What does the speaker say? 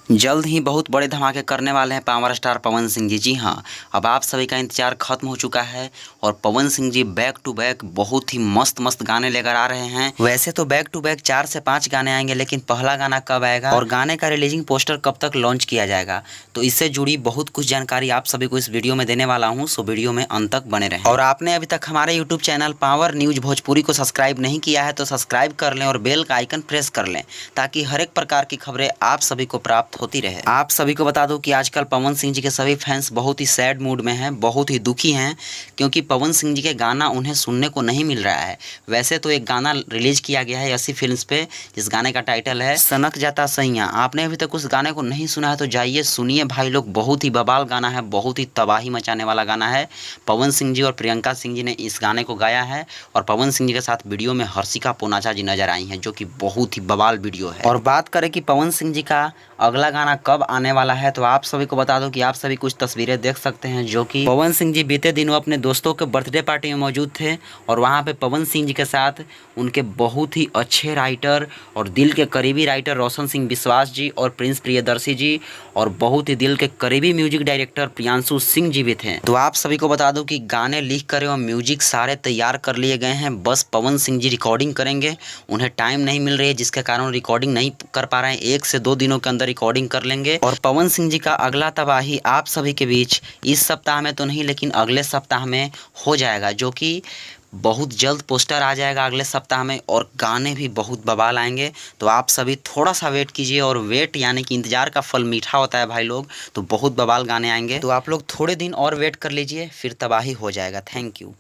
जल्द ही बहुत बड़े धमाके करने वाले हैं पावर स्टार पवन सिंह जी। जी हाँ, अब आप सभी का इंतजार खत्म हो चुका है और Pawan Singh ji back to back बहुत ही मस्त मस्त गाने लेकर आ रहे हैं। वैसे तो बैक टू बैक 4 से 5 गाने आएंगे, लेकिन पहला गाना कब आएगा और गाने का रिलीजिंग पोस्टर कब तक लॉन्च किया जाएगा, तो इससे जुड़ी बहुत कुछ जानकारी आप सभी को इस वीडियो में देने वाला हूँ। सो वीडियो में अंत तक बने रहें। और आपने अभी तक हमारे YouTube channel power news Bhojpuri को सब्सक्राइब नहीं किया है तो सब्सक्राइब कर लें और बेल का आइकन प्रेस कर लें, ताकि हर एक प्रकार की खबरें आप सभी को प्राप्त होती रहे। आप सभी को बता दूं कि आजकल पवन सिंह जी के सभी फैंस बहुत ही सैड मूड में हैं, बहुत ही दुखी हैं, क्योंकि पवन सिंह जी के गाना उन्हें सुनने को नहीं मिल रहा है। वैसे तो एक गाना रिलीज किया गया है यसी फिल्म्स पे, जिस गाने का टाइटल है सनक जाता सैया। आपने अभी तक उस गाने को नहीं सुना है तो जाइए सुनिए भाई लोग, बहुत ही बवाल गाना है, बहुत ही तबाही मचाने वाला गाना है। पवन सिंह जी और प्रियंका सिंह जी ने इस गाने को गाया है और पवन सिंह जी के साथ वीडियो में हर्षिका पूनाचा जी नजर आई हैं, जो कि बहुत ही बवाल वीडियो है। और बात करें कि पवन सिंह जी का अगला गाना कब आने वाला है, तो आप सभी को बता दो कि आप सभी कुछ तस्वीरें देख सकते हैं, जो कि पवन सिंह जी बीते दिनों अपने दोस्तों के बर्थडे पार्टी में मौजूद थे और वहां पे पवन सिंह जी के साथ उनके बहुत ही अच्छे राइटर और दिल के करीबी राइटर रोशन सिंह विश्वास जी और प्रिंस प्रियदर्शी जी और बहुत ही दिल के करीबी म्यूजिक डायरेक्टर प्रियांशु सिंह जी भी थे। तो आप सभी को बता दूं कि गाने लिख कर एवं म्यूजिक सारे तैयार कर लिए गए हैं, बस पवन सिंह जी रिकॉर्डिंग करेंगे। उन्हें टाइम नहीं मिल रही है, जिसके कारण रिकॉर्डिंग नहीं कर पा रहे हैं। 1 से 2 दिनों के अंदर रिकॉर्डिंग कर लेंगे और पवन सिंह जी का अगला तबाही आप सभी के बीच इस सप्ताह में तो नहीं, लेकिन अगले सप्ताह में हो जाएगा, जो कि बहुत जल्द पोस्टर आ जाएगा अगले सप्ताह में और गाने भी बहुत बवाल आएंगे। तो आप सभी थोड़ा सा वेट कीजिए, और वेट यानी कि इंतजार का फल मीठा होता है भाई लोग, तो बहुत बवाल गाने आएंगे। तो आप लोग थोड़े दिन और वेट कर लीजिए, फिर तबाही हो जाएगा। Thank you.